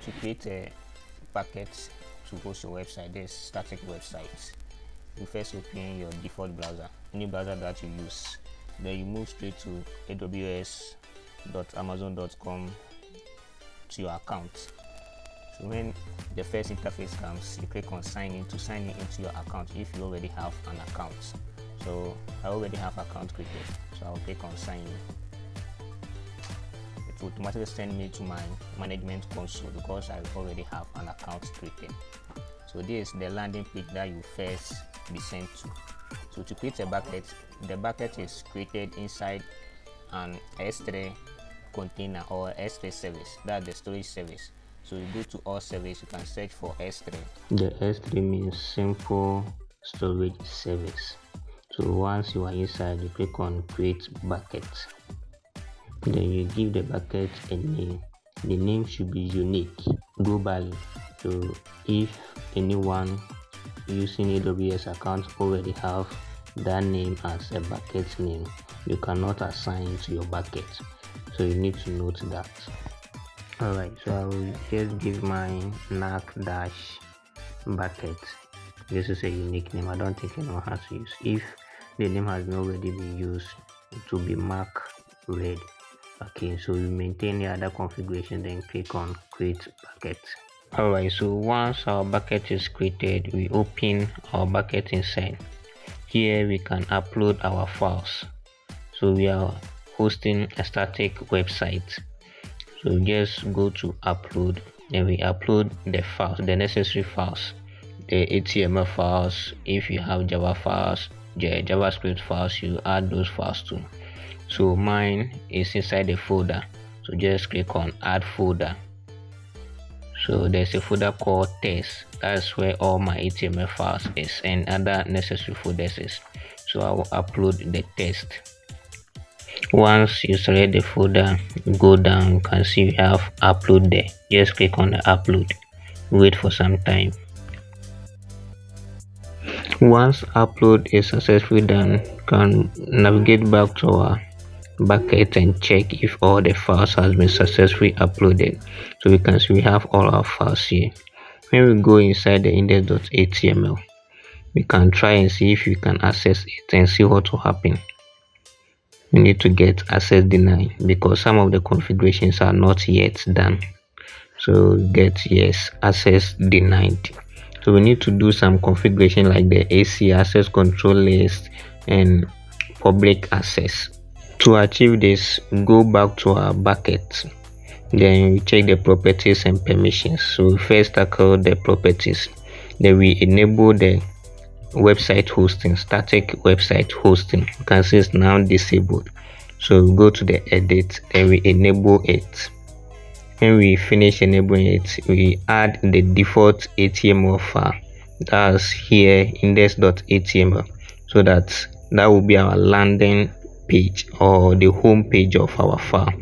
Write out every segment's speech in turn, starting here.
to create a packet to host your website, there's static websites. You first open your default browser, any browser that you use, then you move straight to aws.amazon.com to your account. So when the first interface comes, you click on sign in to sign in into your account if you already have an account. So I already have account created, so I'll click on sign in. It will automatically send me to my management console because I already have an account created. So this is the landing page that you first be sent to. So to create a bucket, the bucket is created inside an S3 container or S3 service, that's the storage service. So you go to all service, you can search for S3. The S3 means simple storage service. So once you are inside, you click on create bucket. Then you give the bucket a name. The name should be unique globally. So if anyone using AWS account already have that name as a bucket name, you cannot assign to your bucket. So you need to note that. Alright, so I will just give my NAC dash bucket. This is a unique name. I don't think anyone has to use. If the name has not already been used, it will be mark red. Okay, so we maintain the other configuration, then click on create bucket. Alright, so once our bucket is created, we open our bucket inside. Here we can upload our files. So we are hosting a static website. So just go to upload, and we upload the files, the necessary files, the HTML files. If you have Java files, JavaScript files, you add those files too. So mine is inside the folder, so just click on add folder. So there's a folder called test, that's where all my HTML files is and other necessary folders is. So I will upload the test. Once you select the folder, go down, you can see you have upload there. Just click on the upload, wait for some time. Once upload is successfully done, you can navigate back to our bucket and check if all the files has been successfully uploaded. So we can see we have all our files here. When we go inside the index.html, we can try and see if we can access it and see what will happen. We need to get access denied because some of the configurations are not yet done. So get yes, access denied. So we need to do some configuration like the AC access control list and public access. To achieve this, go back to our bucket, then we check the properties and permissions. So we first tackle the properties, then we enable the website hosting, static website hosting. You can see it's now disabled. So we go to the edit, then we enable it. When we finish enabling it, we add the default HTML file, that's here index.html, so that will be our landing page or the home page of our file.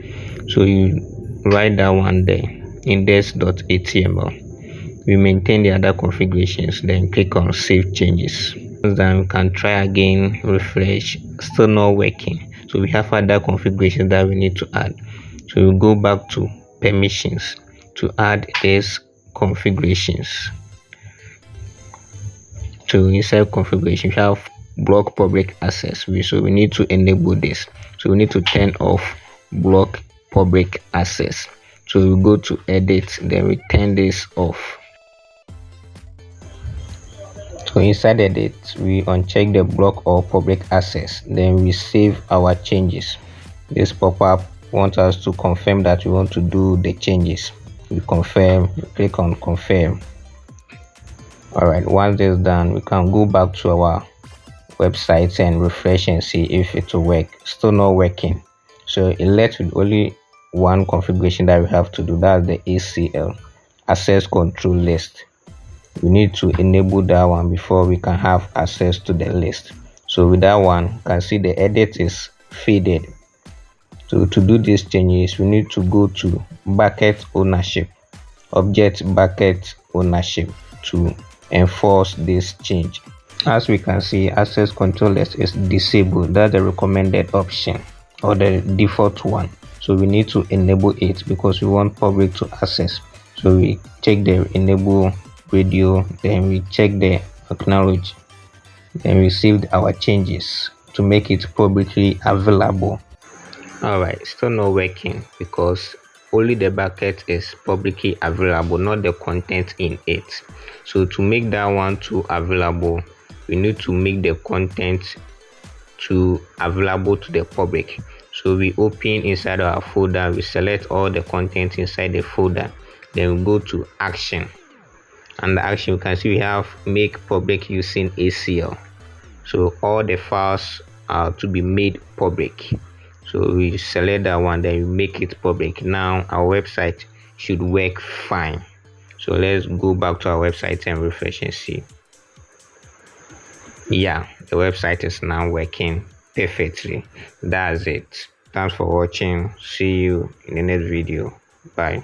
So you write that one there, index.html. We maintain the other configurations, then click on save changes. Then we can try again, refresh, still not working. So we have other configurations that we need to add. So we go back to permissions to add these configurations. So inside configuration, we have block public access. So we need to enable this. So we need to turn off block public access. So we go to edit, then we turn this off. So inside edit, we uncheck the block or public access, then we save our changes. This pop-up wants us to confirm that we want to do the changes. We confirm, click on confirm. Alright, once this is done, we can go back to our website and refresh and see if it will work. Still not working. So it left with only one configuration that we have to do, that's the ACL, access control list. We need to enable that one before we can have access to the list. So with that one, you can see the edit is faded. So to do these changes, we need to go to bucket ownership, object bucket ownership, to enforce this change. As we can see, access control list is disabled. That's the recommended option or the default one. So we need to enable it because we want public to access. So we check the enable radio, then we check the acknowledge, then we saved our changes to make it publicly available. Alright, still not working because only the bucket is publicly available, not the content in it. So to make that one too available, we need to make the content to available to the public. So we open inside our folder, we select all the content inside the folder, then we go to action. And the action, you can see we have make public using ACL. So all the files are to be made public. So we select that one, then we make it public. Now our website should work fine. So let's go back to our website and refresh and see. Yeah, the website is now working perfectly. That's it. Thanks for watching. See you in the next video. Bye.